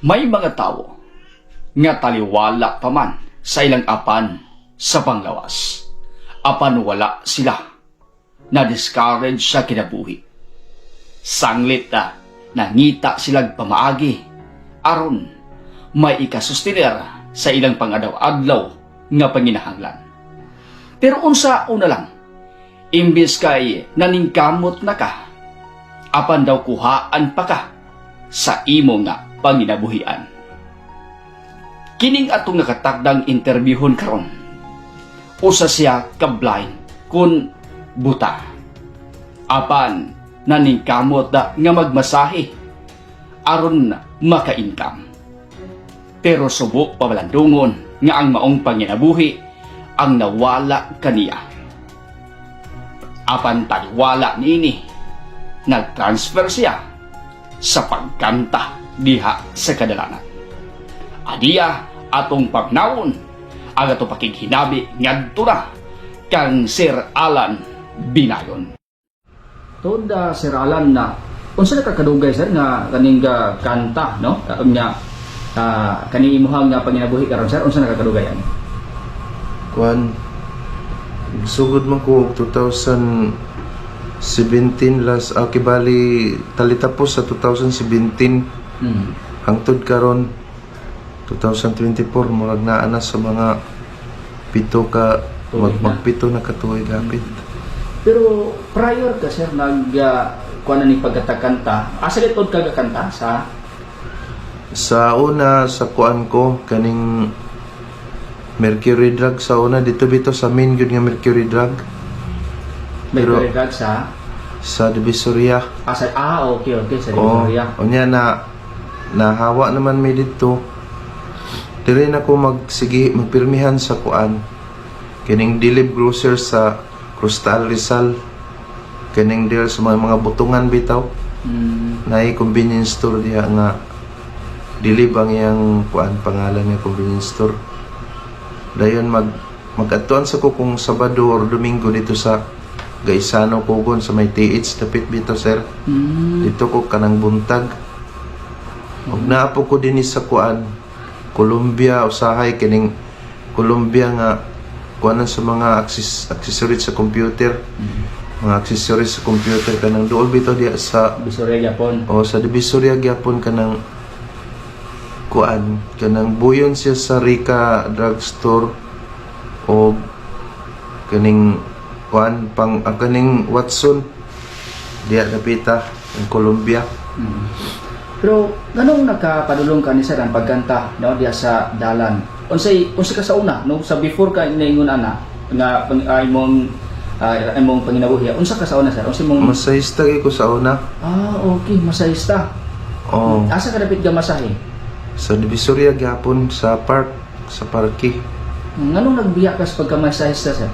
May mga tao nga taliwala pa man sa ilang apan sa panglawas. Apan wala sila na-discourage sa kinabuhi. Sanglit na nangita silang pamaagi aron may ikasustenir sa ilang pangadaw-adlaw nga panginahanglan. Pero unsa una lang, imbes kay naningkamot na ka, apan daw kuhaan pa ka sa imo nga panginabuhian. Kining atong nakatagdang interbyuhon karon, usa siya ka-blind kun buta. Apan naningkamot da nga magmasahe aron maka-income. Pero subok pabalandungon nga ang maong panginabuhi ang nawala kaniya. Apan taliwala niini, nag-transfer siya sa pagkanta diha sa kadalanan. Adiya atong pagnaon ang atong pakighinabi ngadto na kang Sir Alan Binayon. Toda Sir Alan na unsa na kakadugay sir nga kaning kanta no? Nya kaning imuhang nga panginabuhi karon sir unsa na kakadugayan? Kuan sugod man ko 2017 last kibali talitapos sa 2017 hangtod karon 2024 murag naa na sa mga pito ka magpito na katuig gapit. Pero prior ka sir kuan ni pagkatakanta asa litod ka kanta sa una sa kuan ko kaning Mercury Drug sa una dito bito sa main gyud nga Mercury Drug. Mercury Drug sa Divisoria. Okay sa Divisoria. Unya nahawa naman mi dito. Dili na ko magpirmihan sa kuan. Kining Dilib Grocer sa Crustal Rizal. Kining deal sa mga butungan bitaw. Naay convenience store diha nga Dilib ang iyang kuan pangalan nga convenience store. Dayon mag-atuan sa ko kung Sabado or Domingo dito sa Gaisano Pugon sa may TH dapit bito sir. Dito ko kanang buntag. Ug naapo ko dinhi sa kuan Colombia usahay kining Colombia nga kuanan sa mga accessories sa computer. Mga accessories sa computer kanang dool bitaw diha sa Divisoria Gyapon. Sa Divisoria Gyapon kanang kuan kanang buyon siya sa Rica Drugstore o kaning kuan kaning Watson diya napita ng Colombia. Pero ganong nakapadulong ka ni sir ang pagkanta no diya sa dalan unsay ka sa una no sa before ka inaingon ana nga imong panginabuhi unsa ka sa una sir unsay mong masahista ko sa una. Okay masahista. Asa ka dapit ga masahe? Sa Divisoria gyapon sa park sa parke. Nganong nagbiya ka sa pagkamasahista sir?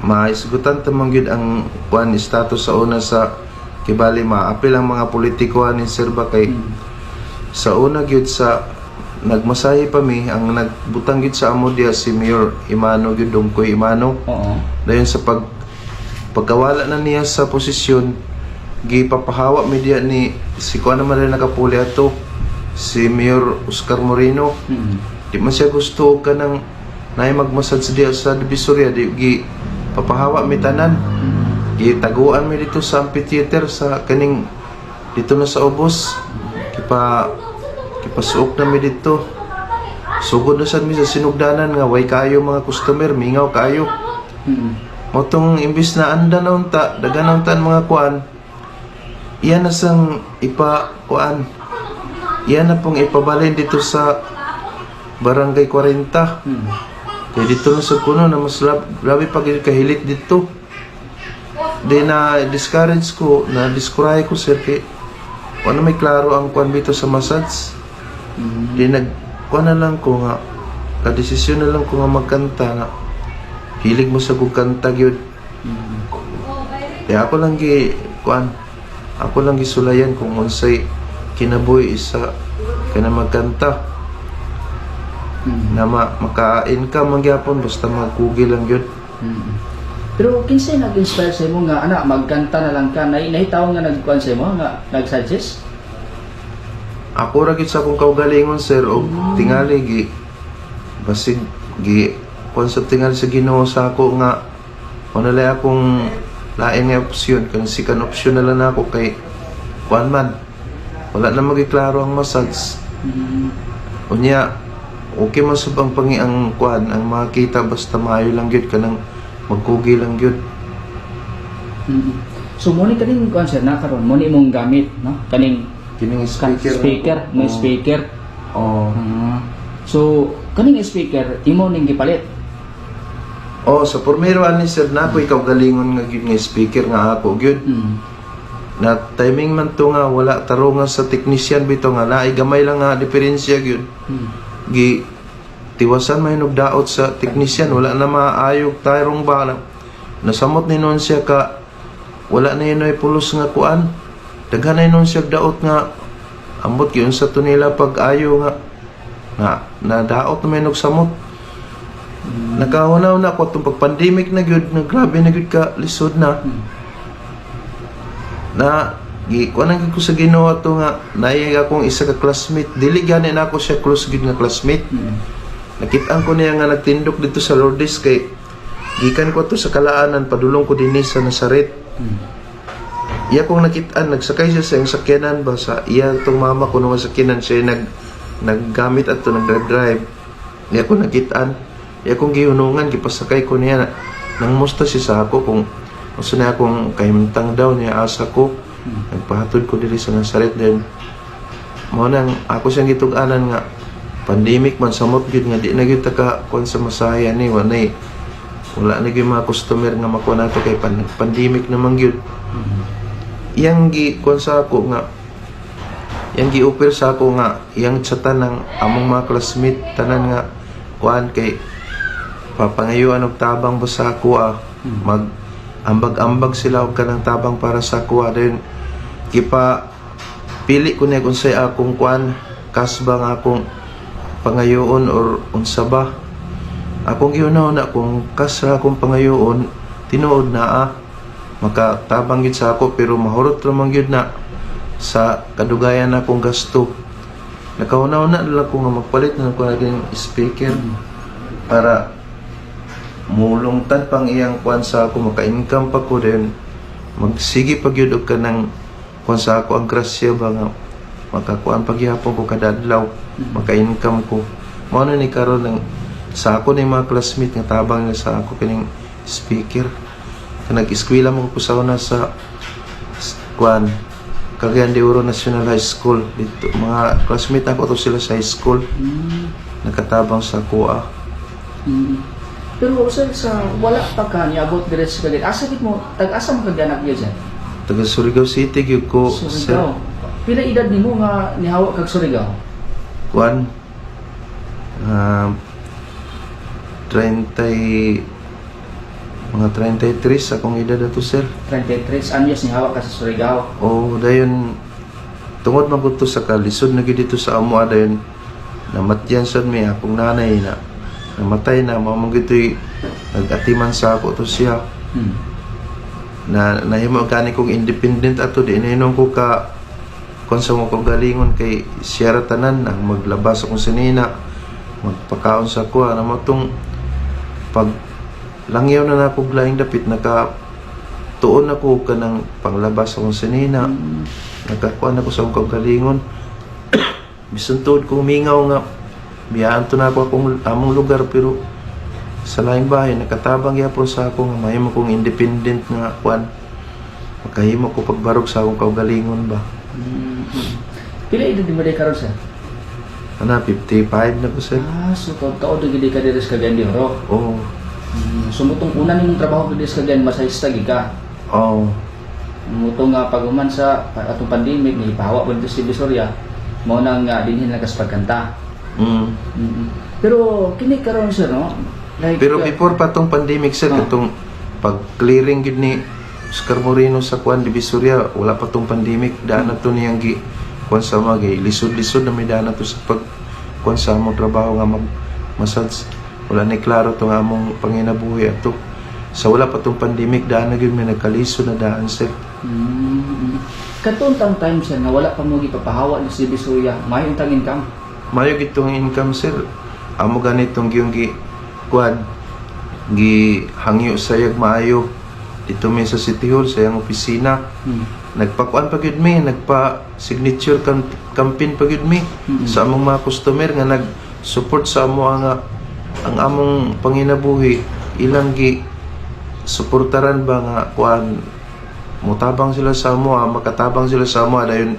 Maisgutan tamang gyud ang kuan status sa una sa kibali maapil ang mga politiko ni sir ba kay sa una gyud sa nagmasahe pa mi ang nagbutang gyud sa amo diya si Mayor Imano gyud Dongkoy Imano. Dayon sa pagkawala na niya sa posisyon gipapahawa mi diya ni si kuan naman rin nakapuli ato si Mayor Oscar Moreno. Di man siya gusto ka nang naay magmassage diya sa Divisoria di papahawa mi tanan. Gitaguan mi dito sa amphitheater sa kaning dito na sa Ubos. Kipasuok na mi dito. Sugod na sad mi sa sinugdanan nga way kayo mga customer, mingaw kayo. Motong imbis na anda na unta, dagan unta mga kuan. Iyan na sang kuan. Iyan na pong ipabalin dito sa Barangay 40. Kaya dito na sa kuno na mas grabe pag kahilit dito. Di na discourage ko, na diskuray ko sir kay ano may klaro ang kuan dito sa massage. Di kuan na lang ko nga kadesisyon na lang ko nga magkanta nga hilig mo sa kanta gyud. Kaya ako lang gisulayan kung unsay kinabuhi isa kana magkanta na maka-income man gyapon basta magkugil lang gyud. Pero kinsay nag-inspire sa imo nga ana magkanta na lang ka nahitaw nga nagkuan sa imo nga nag-suggest? ako ra gid sa akong kaugalingon sir og tingali gi basig gi kon sa tingali sa Ginoo sa ako nga manalay akong lain nga opsyon kan second option na lang ako kay kuan man wala na magiklaro ang massage unya okay man sab ang pangi ang kuan ang makita basta maayo lang gyud kanang magkugi lang gyud. So mo ni kaning kuan sir na karon mo ni mong gamit no kaning Kining speaker. may speaker. Oh. So kaning speaker imo ning gipalit. Oh, sa pormero ani sir na ako ikaw galingon nga gyud nga speaker nga ako gyud. Na timing man to nga wala tarungan sa technician bito nga naay gamay lang nga diferensya gyud. Gi tiwasan may daot sa technician wala na maayog tayong ba na nasamot ni noon siya ka wala na yun ay pulos nga kuan daghan na nun siya daot nga ambot yun sa to nila pag ayo nga na daot na may nagsamot nakahunaw na ako itong pag pandemic na gyud na grabe na gyud ka lisod na na kuan ang ko sa Ginoo to nga naiyag akong isa ka classmate dili gani na ako siya close gyud nga classmate nakita ko niya nga nagtindok dito sa Lourdes kay gikan ko to sa Kalaanan padulong ko dinhi sa Nazaret. Iya kong nakitaan nagsakay siya sa iyang sakyanan ba sa iya tong mama ko nung sakyanan siya naggamit ato nag-drive. Iya ko nakitaan. Iya kong gihunungan gipasakay ko niya nang musta siya sa ako kung usa na akong kahimtang daw niya asa ko. Nagpahatod ko diri sa Nazaret din. Mao nang ako siyang gitug-anan nga pandemic man samot gyud nga di na gyud ta ka kon sa masaya ni wala na gyud mga customer nga makuha nato kay pandemic naman gyud. Yang gi kon sa ako nga yang gi-offer sa ako nga yang chatan ng among mga classmate tanan nga kuan kay papangayuan og tabang ba sa ako mag ambag-ambag sila og kanang tabang para sa ako then gipa pili ko niya kung say akong kuan kasba nga akong pangayoon or unsa ba akong giunaw na kung kasra akong pangayoon tinuod na makatabang gyud sa ako pero mahurot lamang gyud na sa kadugayan akong gasto nakahunaw na lang ko nga magpalit na ko naging speaker para mulungtad pang iyang kuan sa ako maka-income pa ko din magsige pag gyud og kanang kuan sa ako ang grasya ba nga makakuan pagyapon ko kada adlaw maka-income ko mao na ni karon ng sa ako ni mga classmate nga tabang nga sa ako kining speaker nag-eskwela mo ko sa una sa kuan Cagayan de Oro National High School dito mga classmate ako to sila sa high school nakatabang sa kuha pero sir sa wala pa ka niabot dire sa Cagayan asa gid mo tag-asa mo kaganak gyud dyan taga Surigao City gyud ko Surigao pila edad nimo nga nihawa kag Surigao kuan 30 mga 33 akong edad ato sir 33 anyos nihawa ka sa Surigao dayon tungod man gud to sa kalisod na gyud dito sa amo dayon namatyan sad mi akong nanay na namatay na mao man gyud nag-atiman sa ako to siya na nahimo gani kong independent ato di inom ko ka kung sa mo galingon kay siya tanan ang maglabas akong sinina magpakaon sa kuha na mo tong pag langyaw na nakog laing dapit naka tuon ako kanang panglabas akong sinina nagkakuan ako sa akong galingon bisan tuod kong mingaw nga biyaan to na ako akong among lugar pero sa laing bahay nakatabang yapon sa ako nga mahimo kong independent nga kuan makahimo ko pagbarog sa akong kaugalingon ba pila edad mo day karon sir 55 na ko sir so taon gid ka dire sa Cagayan de Oro sumutong una nimong trabaho dire sa Cagayan masahista gid ka mutong nga paguman sa atong pandemic ni pahawa pa dito sa Visoria mao nang dinhin lakas pagkanta pero kini karon sir no like, pero before pa tong pandemic sir katong pag clearing gid ni Oscar Moreno sa kuan di Visoria wala pa tong pandemic daan na to niyang gi kuan sa mga lisod-lisod na may daan na to sa pag kuan sa among trabaho nga massage wala ni klaro to nga among panginabuhi ato sa wala pa tong pandemic daan na gyud may nagkalisod na daan sir Katong time sir nga wala pa mo gipapahawa ni si Bisuya, may untang income. Mayo gitong income sir. Amo ganitong yung kuan gihangyo sayag maayo dito mi sa City Hall sa iyang opisina. Nagpakuan pa gyud mi, nagpa signature campaign pa gyud mi sa among mga customer nga nag-support sa amo nga ang among panginabuhi ilang gi suportaran ba nga kuan mutabang sila sa amo, makatabang sila sa amo dayon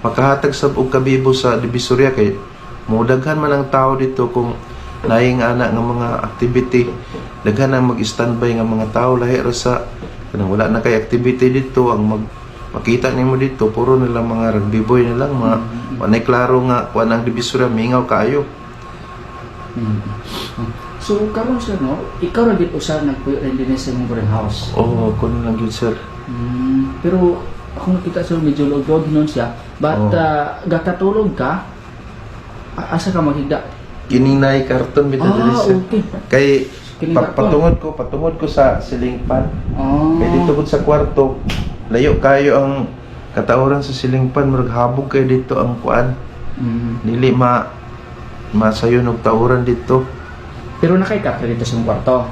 makahatag sab og kabibo sa Divisoria kay mudaghan man ang tao dito kung naing ana nga mga activity daghan ang mag-standby nga mga tao lahi ra sa kanang wala na kay activity dito ang makita nimo dito puro nila mga rugby boy na lang mga wanay klaro nga kuan ang Divisoria mingaw kaayo. So karon sir no, ikaw ra gid usa nagpuyo rin din sa imong boarding house. Oo, kuno lang gyud sir. Pero ako nakita sa medyo lugod nun siya, but gatatulog ka asa ka maghigda? Kining naay karton bitaw diri sir. Okay. Kay Kining patungod ko sa ceiling fan. Oh. Kay dito gud sa kwarto, layo kayo ang katauran sa ceiling fan, murag habog kay dito ang kuan. Dili masayon og tauran dito. Pero nakaikat ka dito sa imong kwarto.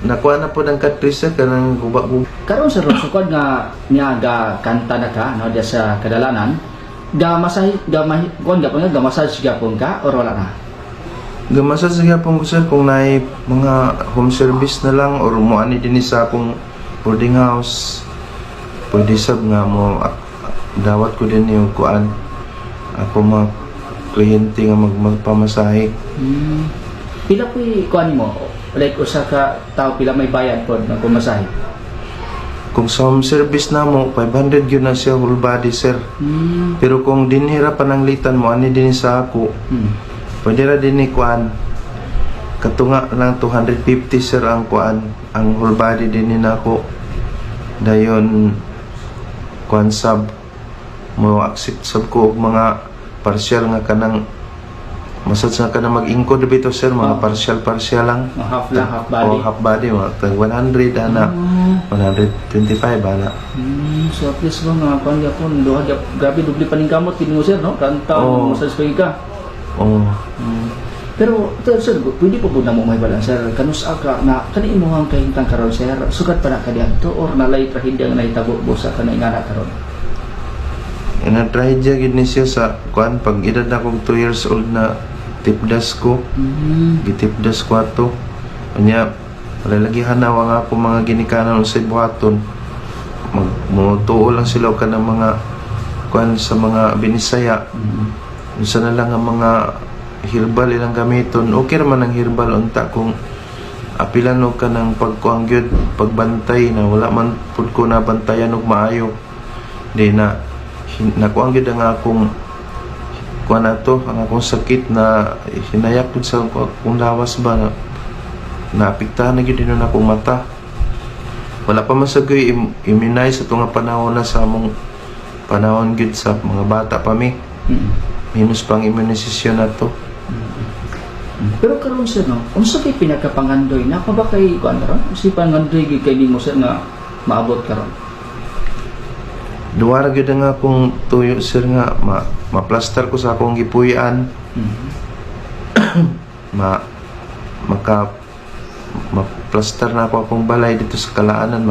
Nakuha na po ng katrisa kanang guba-guba. Karon sa sukad nga niya ga kanta na ka no diya sa kadalanan, ga masahe ga massage gyapon ka or wala na? Gamasa sa gyapon ko sir kung naay mga home service na lang or moani dinhi sa akong boarding house. Pwede sab nga mo dawat ko din yung kuan. Ako mga kliyente nga magpamasahe. Pila po'y kuan mo? Like usa ka tao pila may bayad pod na pumasahe? Kung sa home service na mo, 500 yun na siya whole body sir. Pero kung dinhira pananglitan mo, ani din sa ako, pwede ra din ni kuan. Katunga lang 250 sir ang kuan. Ang whole body din ni nako. Dayon kuan sub mo accept sub ko og mga partial nga kanang masad sa kanang mag-ingkod bito sir mga partial lang. Half lang, half body. Half body mga 100 ana. 125 ana. So at least mga kuan gyapon duha grabe dubli pa ning kamot kini mo sir no? Kanta mo sa ka. Pero ito sir, pwede po na mo may balance sir, kanus ka na kani imuhang kahintang karon sir, sugat pa na ka diadto or nalay trahedya nga nahitabo sa kanay nga na karon? Na-trahedya gid ni siya sa kuan pag edad na akong 2 years old na tipdas ko. Gitipdas ko ato. Kanya lalagi hanawa nga ako mga ginikanan sa buhaton. Magmutuo lang sila ka ng mga kuan sa mga binisaya. Isa na lang ang mga herbal ilang gamiton. Okay naman ang herbal unta kung apilan ka ng pagkuangyod, pagbantay na wala man pud ko na bantayan og maayo. Di na nakuangyod ang akong kuan ato, ang akong sakit na hinayak pud sa akong lawas ba na naapektahan na gyud din na akong mata. Wala pa man sagoy immunize sa tunga panahon na sa among panahon gyud sa mga bata pa mi. Minus pang immunisasyon na to. Pero karon sir no, unsa kay pinakapangandoy na pa ba kay kuan ron? Si pangandoy gyud kay nimo sir nga maabot karon. Duwara gyud nga akong tuyo sir nga ma-plaster ko sa akong gipuy-an. Ma-plaster na ako akong balay dito sa kalaanan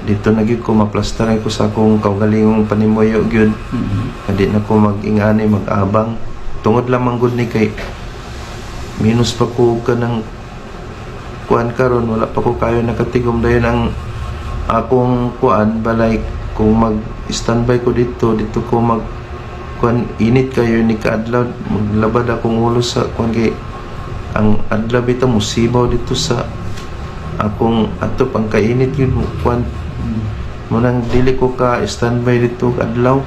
dito na gyud ko ma-plaster ko sa akong kaugalingong panimuyo gyud. Hindi na ko mag-ingani mag-abang tungod lamang gud ni kay minus pa ko kanang kuan karon wala pa ko kayo nakatigom dayon ang akong kuan balay kung mag-standby ko dito ko mag kuan init kayo ni kaadlaw maglabad akong ulo sa kuan kay ang adlaw bitaw musibaw dito sa akong ato pang kainit yun kuan mo nang dili ko ka standby dito adlaw.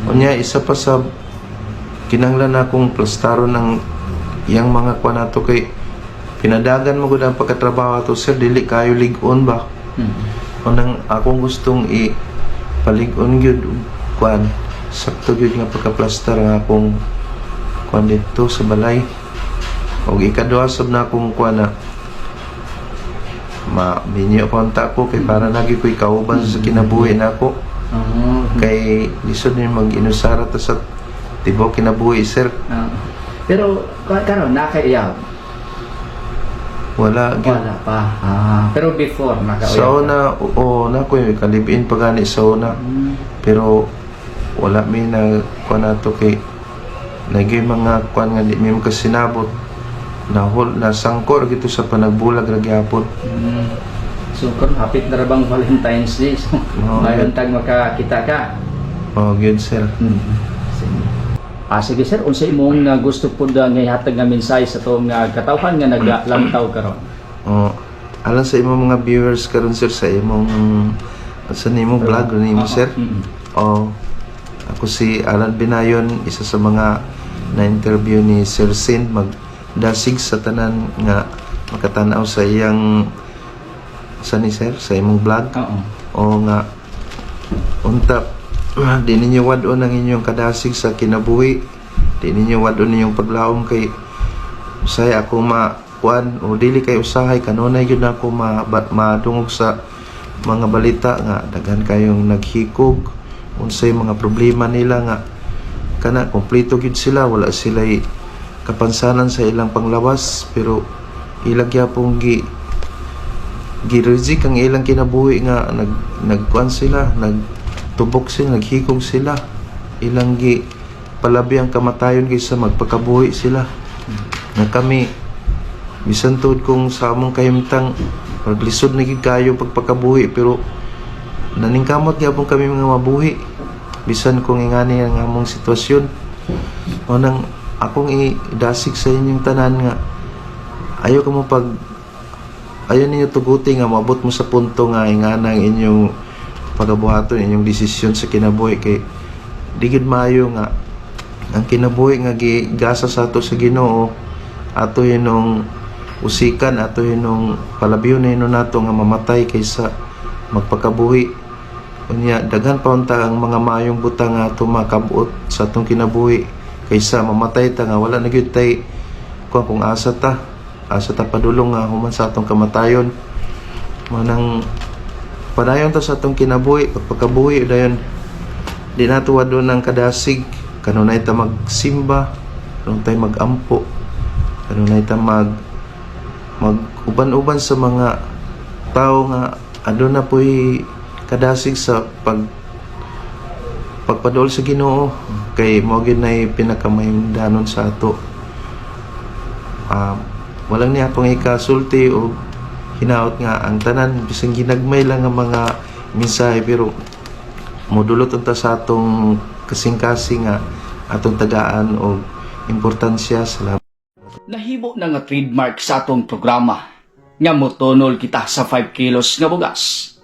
Unya isa pa sa kinanglan akong plastaron ng yang mga kuan ato kay pinadagan mo gud ang pagkatrabaho ato sir dili kayo lig-on ba. Nang akong gustong palig-on gyud kuan sakto gyud nga pagka-plaster nga akong kuan dito sa balay og ikaduha sab na akong kuan na minyo pa unta ko kay para lagi ko ikauban sa kinabuhi na ako. Kay lisod ni mag-inusara to sa tibaw kinabuhi, sir. Pero karon nakaiyaw. Wala Pa. Pero before nakauyaw. sa una, oo, na ko yung kalibin pa gani sa una. Pero wala mi na kuan nato kay lagi mga kuan nga di mi makasinabot. Na sangkor gito sa panagbulag ra gyapon. So kung hapit na ra bang Valentine's Day, so mayroon tag makakita ka. Oh, good, sir. Sige sir, unsa imong gusto pud nga ihatag nga mensahe sa tong katawhan nga naglantaw karon? Oh, alam sa imong mga viewers karon, sir, sa imong sa nimong vlog nimo, sir. Oh, ako si Alan Binayon, isa sa mga na-interview ni Sir Sin, magdasig sa tanan nga makatanaw sa iyang sa ni sir sa imong vlog. O nga unta di ninyo wadon ang inyong kadasig sa kinabuhi, di ninyo wadon ninyong paglaom kay usay ako makuan o dili kay usahay kanunay gyud ako madungog sa mga balita nga daghan kayong naghikog unsay mga problema nila nga kana kompleto gyud sila, wala sila'y kapansanan sa ilang panglawas, pero ilang gyapong gireject ang ilang kinabuhi nga nagkuan sila, nagtubok sila, naghikog sila, ilang palabi ang kamatayon kaysa magpakabuhi sila. Na kami bisan tuod kung sa among kahimtang maglisod na gid kayo pagpakabuhi, pero naningkamot gyapon kami mga mabuhi bisan kung ingani ang among sitwasyon. O nang akong idasig sa inyong tanan nga ayaw ninyo tuguti nga maabot mo sa punto nga ingana ang inyong pagabuhaton, inyong desisyon sa kinabuhi kay digid maayo nga ang kinabuhi nga gigasa sa ato sa Ginoo, ato yunong usikan, ato yunong palabiyon na yun nato nga mamatay kaysa magpakabuhi. Unya daghan pa unta ang mga maayong butang nga ato makabuot sa atong kinabuhi kaysa mamatay ta nga wala na gyud tay kung asa ta padulong nga human sa atong kamatayon. Manang padayon ta sa atong kinabuhi, pagpakabuhi dayon di nato wadon ang kadasig, kanunay ta magsimba, kanunay ta magampo, kanunay ta mag-uban-uban sa mga tao nga aduna po'y kadasig sa pagpadol sa Ginoo, kay mo gyud nay pinakamayundanon sa ato. Walang niya akong ikasulti o hinaot nga ang tanan bisang ginagmay lang ang mga mensahe, pero modulot unta sa atong kasing-kasing nga atong tagaan o importansya. Salamat. Nahimo na nga trademark sa atong programa nga motonol kita sa 5 kilos nga bugas.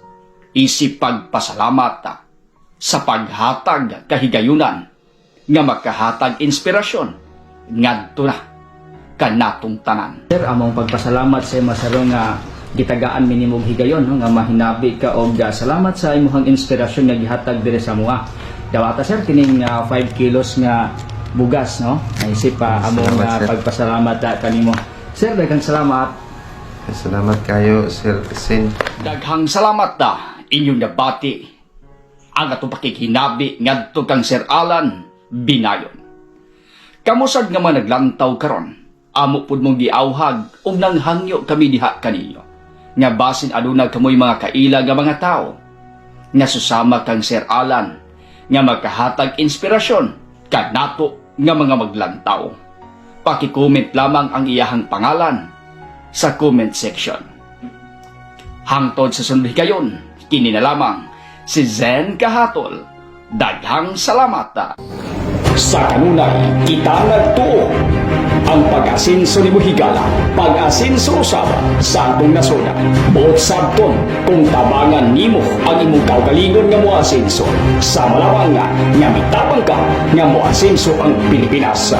Isip pagpasalamat sa paghatag kahigayunan nga makahatag inspirasyon ngadto na kanatong tanan. Sir, among pagpasalamat sa masaro nga gitagaan minimong higayon, no? Nga mahinabi ka og salamat sa imong inspirasyon nga gihatag dire sa mua. Dawata sir kining 5 kilos nga bugas, no? Naisip among pagpasalamat kanimo. Sir, daghang salamat. Salamat kayo, Sir Sin. Daghang salamat inyong nabati ang atong pakikinabi ngadto kang Sir Alan Binayon. Kamusag nga man naglantaw karon, amo pud mong giawhag ug nanghangyo kami diha kaninyo nga basin aduna kamoy mga kaila nga mga tao nga susama kang Sir Alan nga magkahatag inspirasyon kanato nga mga maglantaw. Paki-comment lamang ang iyahang pangalan sa comment section. Hangtod sa sunod higayon, kini na lamang si Zen Kahatol. Daghang salamat. Sa kanunay, kita nagtuo ang pag-asinso ni Buhigala, pag-asinso usab sa atong nasona. Buot sabton kung tabangan nimo ang imong kaugalingon nga moasinso sa malawang nga mitapang ka nga moasinso ang Pilipinas.